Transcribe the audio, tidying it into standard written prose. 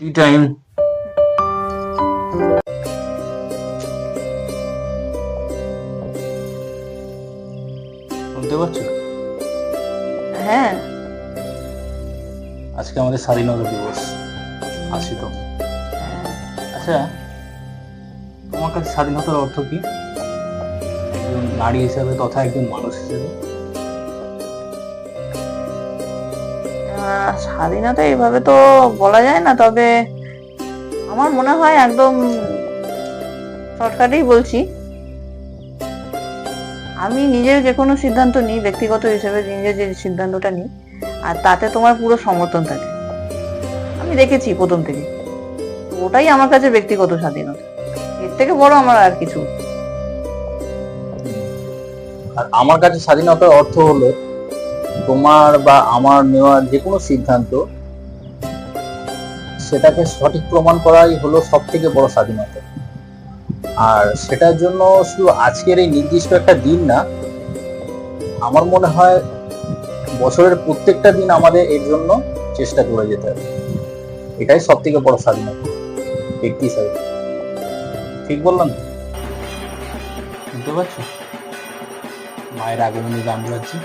Tea time. শুনতে পাচ্ছ? হ্যাঁ। আজকে আমাদের স্বাধীনতা দিবস, আসি তো। আচ্ছা, তোমার কাছে স্বাধীনতার অর্থ কি, একজন নারী হিসেবে তথা একজন মানুষ হিসেবে? স্বাধীনতা এইভাবে তো বলা যায় না, তবে আমার মনে হয় একদম শর্টকাটেই বলছি, আমি নিজের যে কোনো সিদ্ধান্ত নিই, ব্যক্তিগত হিসেবে নিজের যে সিদ্ধান্তটা নিই, আর তাতে তোমার পুরো সমর্থন থাকে, আমি দেখেছি প্রথম থেকে। তো ওটাই আমার কাছে ব্যক্তিগত স্বাধীনতা, এর থেকে বড় আমার আর কিছু। আর আমার কাছে স্বাধীনতার অর্থ হলো তোমার বা আমার নেওয়া যে কোনো সিদ্ধান্ত সেটাকে সঠিক প্রমাণ করাই হলো সব থেকে বড় স্বাধীনতা। আর সেটার জন্য শুধু আজকের এই নির্দিষ্ট একটা দিন না, আমার মনে হয় বছরের প্রত্যেকটা দিন আমাদের এর জন্য চেষ্টা করে যেতে হবে। এটাই সব থেকে বড় স্বাধীনতা ব্যক্তি হিসাবে। ঠিক বললাম তো? শুনতে পাচ্ছ? মায়ের আগমনী গান বাজছে।